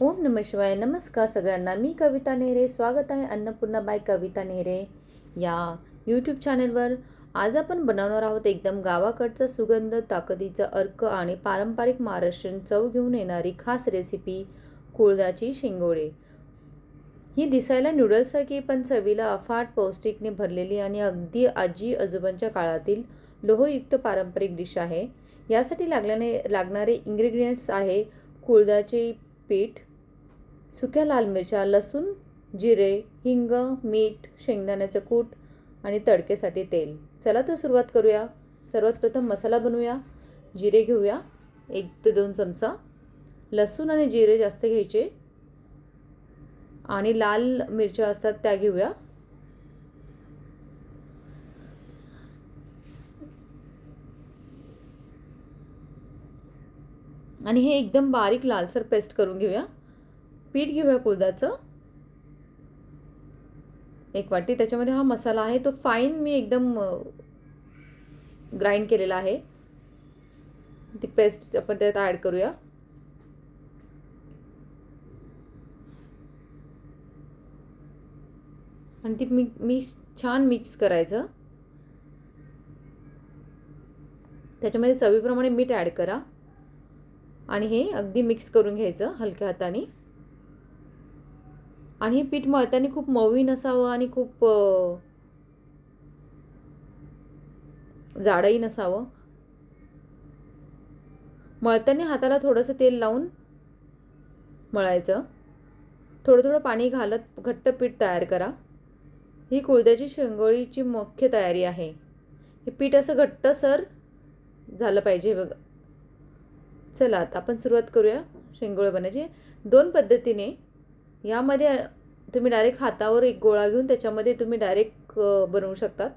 ओम नमः शिवाय. नमस्कार सगळ्यांना. मी कविता नेहरे. स्वागत आहे अन्नपूर्णा बाय कविता नेहरे या यूट्यूब चॅनलवर. आज आपण बनवणार आहोत एकदम गावाकडचा सुगंध, ताकदीचा अर्क आणि पारंपरिक महाराष्ट्रीयन चव घेऊन येणारी खास रेसिपी कुळथाची शेंगोळे. ही दिसायला नूडल्ससारखी पण चवीला अफाट पौष्टिकने भरलेली आणि अगदी आजी आजोबांच्या काळातील लोहयुक्त पारंपरिक डिश आहे. यासाठी लागणारे इंग्रेडियंट्स आहे कुळथाचे पीठ, सुक्या लाल मिरच्या, लसूण, जिरे, हिंग, मीठ, शेंगदाण्याचं कूट आणि तडकेसाठी तेल. चला तर सुरुवात करूया. सर्वात प्रथम मसाला बनवूया. जिरे घेऊया 1 ते 2 चमचा. लसूण आणि जिरे जास्त घ्यायचे आणि लाल मिरच्या असतात त्या घेऊया. आणि हे एकदम बारीक लालसर पेस्ट करून घेऊया. पीठ घेऊया कुळथाचं 1 वाटी. त्याच्यामध्ये हा मसाला आहे तो फाईन मी एकदम ग्राइंड केलेला आहे. ती पेस्ट आपण त्यात ॲड करूया. आणि ती मी छान मिक्स करायचं. त्याच्यामध्ये चवीप्रमाणे मीठ ॲड करा आणि हे अगदी मिक्स करून घ्यायचं हलक्या हाताने. आणि हे पीठ मळताना खूप मऊही नसावं आणि खूप जाडही नसावं. मळताना हाताला थोडंसं तेल लावून मळायचं. थोडं थोडं पाणी घालत घट्ट पीठ तयार करा. ही कुळथाची शेंगोळीची मुख्य तयारी आहे. हे पीठ असं घट्टसर झालं पाहिजे बघा. चला आता आपण सुरुवात करूया शेंगोळे बनायचे 2 पद्धतीने. यामध्ये तुम्ही डायरेक्ट हातावर एक गोळा घेऊन त्याच्यामध्ये तुम्ही डायरेक्ट बनवू शकतात.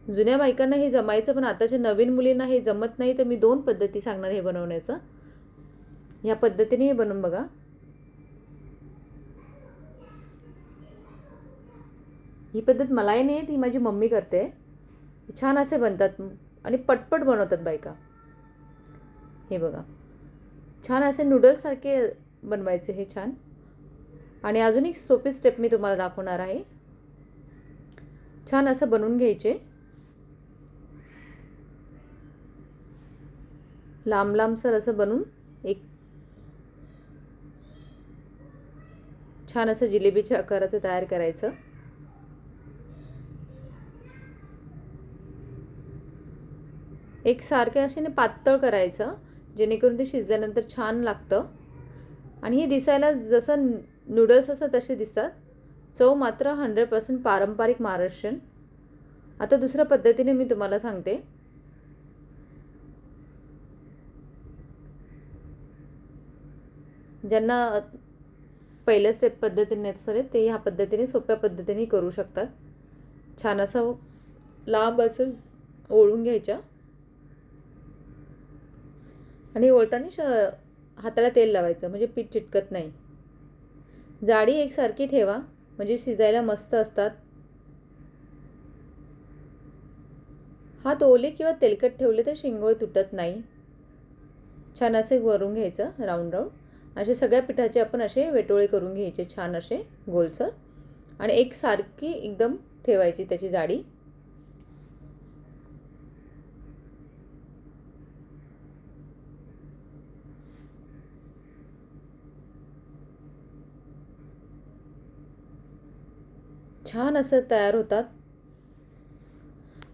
जुन्या बायकांना हे जमायचं, पण आताच्या नवीन मुलींना हे जमत नाही, तर मी 2 पद्धती सांगणार हे बनवण्याचं. ह्या पद्धतीने हे बनवून बघा. ही पद्धत मलाही नाही येत, ही माझी मम्मी करते. छान असे बनतात आणि पटपट बनवतात बायका. हे बघा, छान असे नूडल्ससारखे बनवायचे हे छान. आणि अजून एक सोपी स्टेप मी तुम्हाला दाखवणार आहे. छान असं बनवून घ्यायचे. लांब लांबसर असं बनवून एक छान असं जिलेबीच्या आकाराचं तयार करायचं. एक सारखे असे पातळ करायचं जेणेकरून ते शिजल्यानंतर छान लागतं. आणि हे दिसायला जसं नूडल्स असतात तसे दिसतात. चव मात्र 100% पारंपरिक महाराष्ट्रीयन. आता दुसऱ्या पद्धतीने मी तुम्हाला सांगते. ज्यांना पहिल्या स्टेप पद्धतीने नसेल ते ह्या पद्धतीने सोप्या पद्धतीने करू शकतात. छान असं लांब असं ओळून घ्यायच्या आणि ओळताना हाताला तेल लावायचं म्हणजे पीठ चिटकत नाही. जाडी एकसारखी ठेवा म्हणजे शिजायला मस्त असतात. हात ओले किंवा तेलकट ठेवले तर शेंगोळे तुटत नाही. छान असे वरून घ्यायचं राऊंड राऊंड. असे सगळ्या पिठाचे आपण असे वेटोळे करून घ्यायचे छान असे गोलसर. आणि एकसारखी एकदम ठेवायची त्याची जाडी. छान असं तयार होतात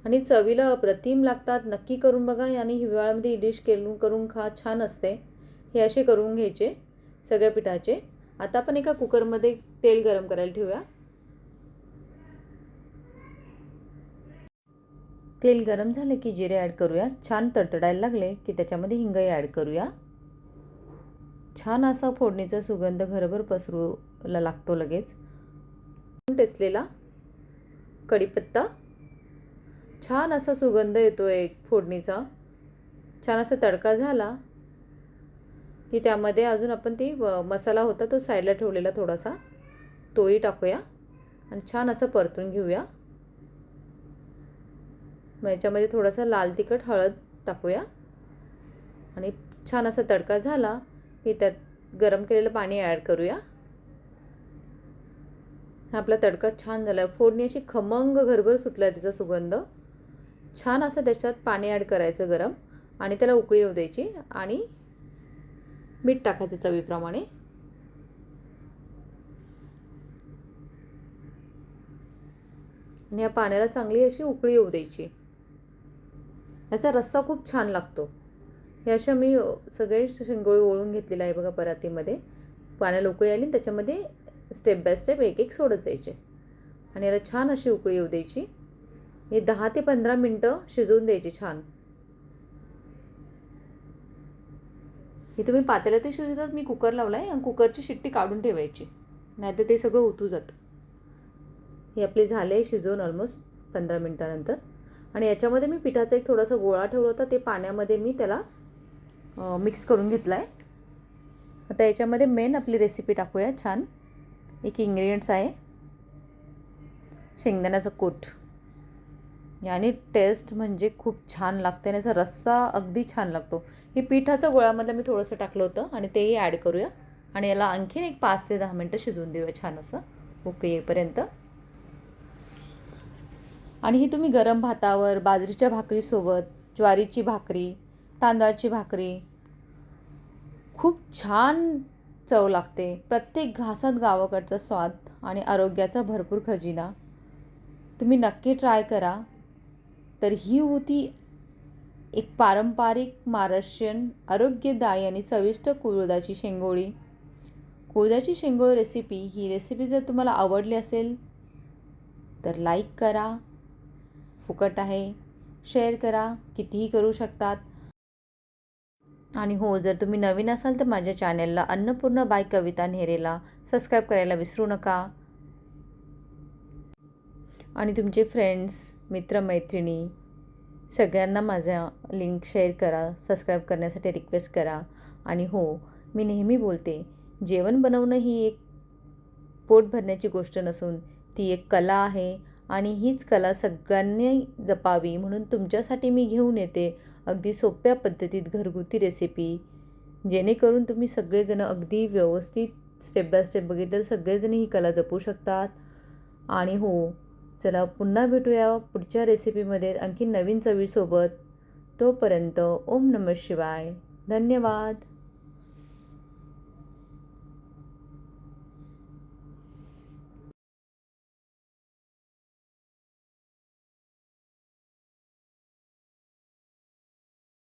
आणि चवीला अप्रतिम लागतात. नक्की करून बघा. आणि हिवाळ्यामध्ये डिश करून खा, छान असते. हे असे करून घ्यायचे सगळ्या पिठाचे. आता आपण एका कुकरमध्ये तेल गरम करायला ठेवूया. तेल गरम झाले की जिरे ॲड करूया. छान तडतडायला लागले की त्याच्यामध्ये हिंगही ॲड करूया. छान असा फोडणीचा सुगंध घरभर पसरूला लागतो लगेच. टेचलेला कढीपत्ता, छान असा सुगंध येतो एक फोडणीचा. छान असा तडका झाला की त्यामध्ये अजून आपण ती मसाला होता तो साईडला ठेवलेला थोडासा तोही टाकूया आणि छान असं परतून घेऊया. मग याच्यामध्ये थोडासा लाल तिखट, हळद टाकूया आणि छान असा तडका झाला की त्यात गरम केलेलं पाणी ॲड करूया. हा आपला तडका छान झाला आहे. फोडणी अशी खमंग घरभर सुटला आहे, तिचा सुगंध छान. असं त्याच्यात पाणी ॲड करायचं गरम आणि त्याला उकळी येऊ द्यायची आणि मीठ टाकायचं चवीप्रमाणे. आणि या पाण्याला चांगली अशी उकळी येऊ द्यायची. याचा रस्सा खूप छान लागतो. हे अशा मी सगळे शेंगोळे ओळून घेतलेले आहे बघा परातीमध्ये. पाण्याला उकळी आली आणि त्याच्यामध्ये स्टेप बाय स्टेप एक एक सोडत जायचे आणि याला छान अशी उकळी येऊ द्यायची. हे 10 ते 15 मिनटं शिजवून द्यायची छान. हे तुम्ही पातेल्यातही शिजवतात, मी कुकर लावला आहे आणि कुकरची शिट्टी काढून ठेवायची, नाहीतर ते सगळं ओतू जातं. हे आपले झाले आहे शिजवून ऑलमोस्ट 15 मिनटानंतर. आणि याच्यामध्ये मी पिठाचा एक थोडासा गोळा ठेवला होता, ते पाण्यामध्ये मी त्याला मिक्स करून घेतला आहे. आता याच्यामध्ये मेन आपली रेसिपी टाकूया. छान एक इंग्रेडियंट्स आहे शेंगदाण्याचं कूट. याने टेस्ट म्हणजे खूप छान लागते आणि याचा रस्सा अगदी छान लागतो. हे पिठाचं गोळ्यामधलं मी थोडंसं टाकलं होतं आणि तेही ॲड करूया आणि याला आणखीन एक 5 ते 10 मिनटं शिजवून देऊया छान असं उकळी येईपर्यंत. आणि ही तुम्ही गरम भातावर, बाजरीच्या भाकरीसोबत, ज्वारीची भाकरी, तांदळाची भाकरी खूप छान चव लागते. प्रत्येक घासात गावाकडचा स्वाद आणि आरोग्याचा भरपूर खजिना. तुम्ही नक्की ट्राय करा. तर ही होती एक पारंपरिक महाराष्ट्रीयन आरोग्यदायी आणि चविष्ट कुळदाची शेंगोळी. कुळदाची शेंगोळी रेसिपी. ही रेसिपी जर तुम्हाला आवडली असेल तर लाईक करा, फुकट आहे. शेअर करा, कितीही करू शकतात. आणि हो, जर तुम्ही नवीन असाल तर माझ्या चॅनलला अन्नपूर्णा बाय कविता नेहरेला सबस्क्राईब करायला विसरू नका. आणि तुमचे फ्रेंड्स, मित्रमैत्रिणी सगळ्यांना माझा लिंक शेअर करा, सबस्क्राईब करण्यासाठी रिक्वेस्ट करा. आणि हो, मी नेहमी बोलते, जेवण बनवणं ही एक पोट भरण्याची गोष्ट नसून ती एक कला आहे आणि हीच कला सगळ्यांनी जपावी म्हणून तुमच्यासाठी मी घेऊन येते अगदी सोप्या पद्धतीत घरगुती रेसिपी, जेणेकरून तुम्ही सगळेजण अगदी व्यवस्थित स्टेप बाय स्टेप बघितलं तर सगळेजण ही कला जपू शकतात. आणि हो, चला पुन्हा भेटूया पुढच्या रेसिपीमध्ये आणखी नवीन चवीसोबत. तोपर्यंत ओम नमः शिवाय. धन्यवाद.